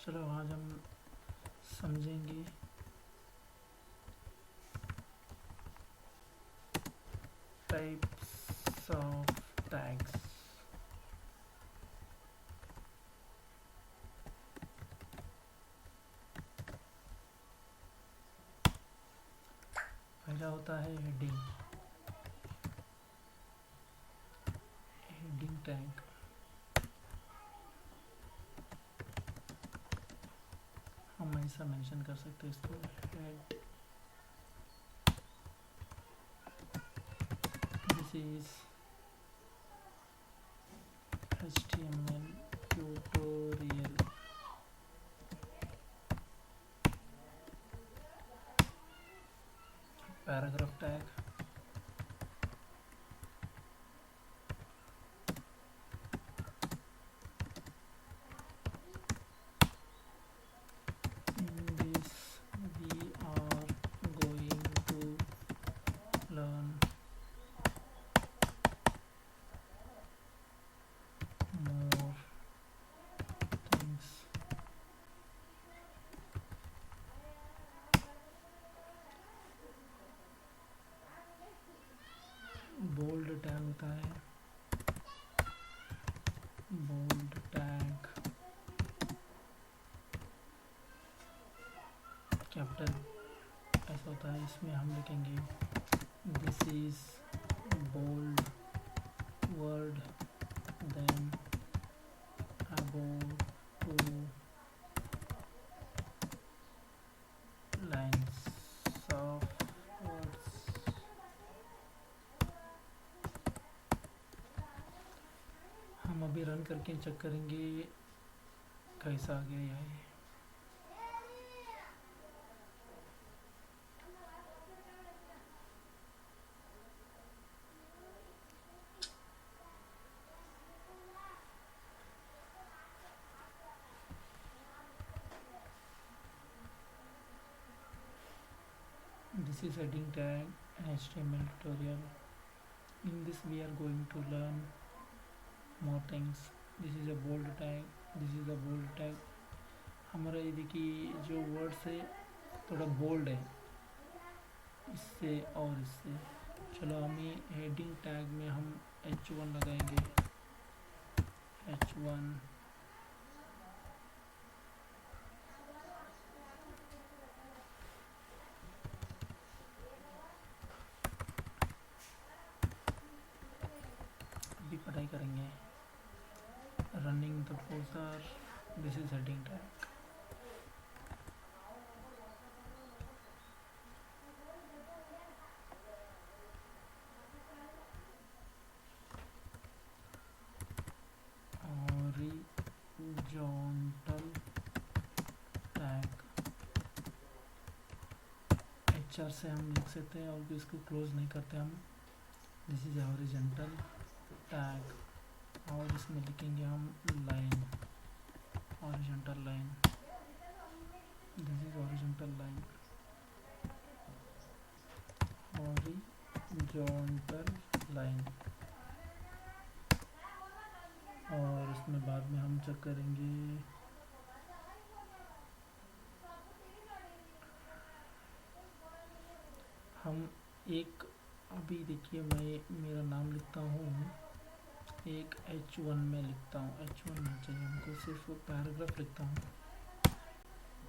चलो आज हम समझेंगे टाइप्स ऑफ टैग्स। पहला होता है हेडिंग टैग। हम ऐसा मेंशन कर सकते हैं इसको head, this is HTML tutorial. Paragraph tag, in this we are going to learn more things। Bold tag होता है, बोल्ड टैग कैपिटल ऐसा होता है। इसमें हम लिखेंगे this is bold word then above 2 lines of words। हम अभी रन करके चेक करेंगे कैसा आ गया है। This is heading tag and HTML tutorial. In this we are going to learn more things। This is a bold tag, this is a bold tag। हमारा ये देखिए जो वर्ड्स है थोड़ा बोल्ड है इससे और इससे। चलो हम ये हेडिंग टैग में हम H1 लगाएंगे, H1। अभी पढ़ाई करेंगे running the browser. This is heading tag. Horizontal tag HR से हम लिख सकते हैं और इसको क्लोज नहीं करते हम। दिस इज हॉरिजॉन्टल टैग और इसमें लिखेंगे हम line, horizontal line. This is horizontal line, horizontal line. और इसमें बाद में हम चेक करेंगे हम एक। अभी देखिए मैं मेरा नाम लिखता हूँ, एक H1 में लिखता हूँ। H1 नहीं चाहिए हमको, सिर्फ पैराग्राफ लिखता हूँ।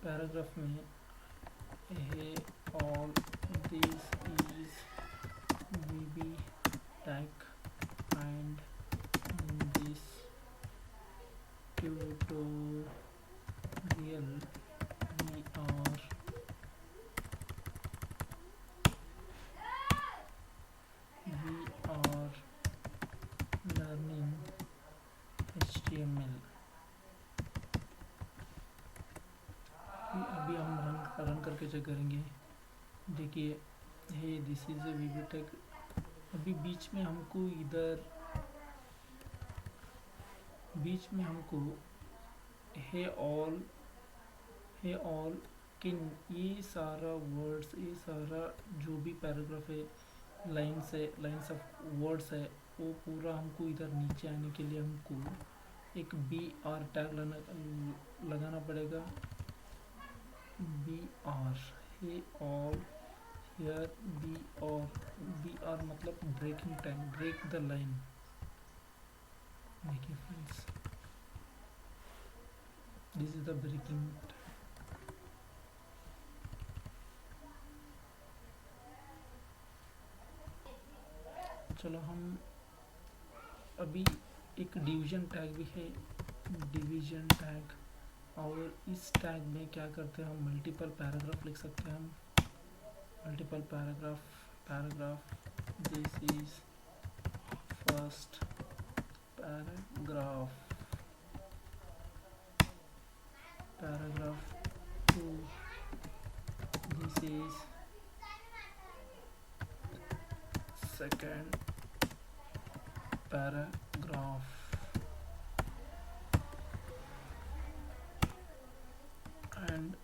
पैराग्राफ में hey all this is VB tag and in this tutorial we are learning HTML। अभी हम रन करके चेक करेंगे। देखिए hey this is a VB tag. अभी बीच में हमको हे ऑल किन ये सारा वर्ड्स, ये सारा जो भी पैराग्राफ है, लाइन्स ऑफ वर्ड्स है, वो पूरा हमको इधर नीचे आने के लिए हमको एक बी आर टैग लगाना पड़ेगा, B R hey all here B R मतलब breaking time, break the line. देखिए friends, this is the breaking. चलो हम अभी एक डिवीजन टैग भी है, डिवीजन टैग, और इस टैग में क्या करते हैं हम मल्टीपल पैराग्राफ लिख सकते हैं हम, multiple paragraph this is first paragraph, paragraph 2 this is second paragraph, and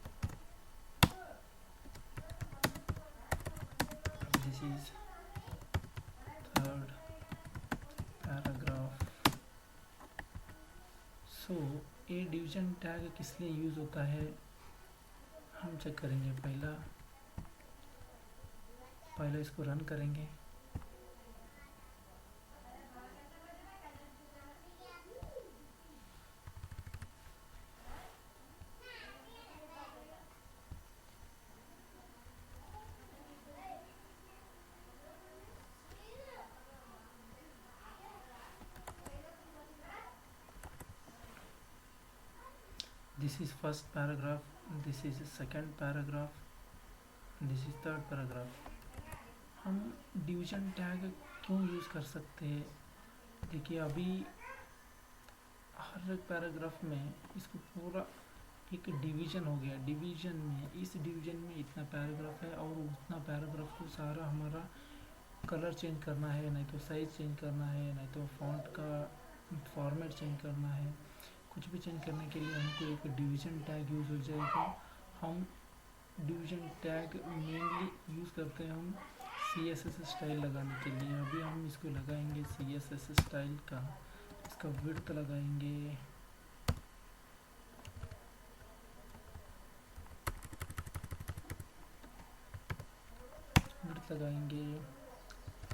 this is third paragraph। सो ये डिवीजन टैग किस लिए यूज़ होता है हम चेक करेंगे। पहला इसको रन करेंगे। This is first paragraph, this is second paragraph, this is third paragraph. हम डिवीजन टैग क्यों यूज़ कर सकते हैं? देखिए अभी हर एक पैराग्राफ में इसको पूरा एक डिवीजन हो गया, डिवीजन में इस डिवीजन में इतना पैराग्राफ है और उतना पैराग्राफ को सारा हमारा कलर चेंज करना है, नहीं तो साइज चेंज करना है, नहीं तो फॉन्ट का फॉर्मेट चेंज करना है, कुछ भी चेंज करने के लिए हमको एक डिवीजन टैग यूज़ हो जाएगा। हम डिवीजन टैग मेनली यूज़ करते हैं हम CSS स्टाइल लगाने के लिए। अभी हम इसको लगाएंगे CSS स्टाइल का, इसका विड्थ लगाएंगे, विड्थ लगाएंगे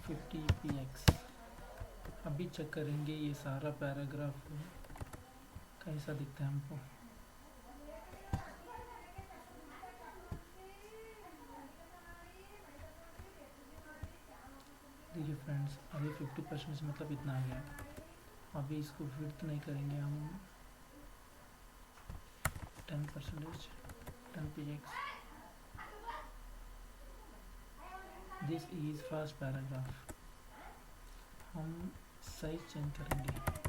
50px। अभी चेक करेंगे ये सारा पैराग्राफ कैसा दिखता है हमको। देखिए फ्रेंड्स, अभी 50% मतलब इतना आ गया। अभी इसको विड्थ नहीं करेंगे हम 10%, 10px। This is first paragraph. हम साइज चेंज करेंगे,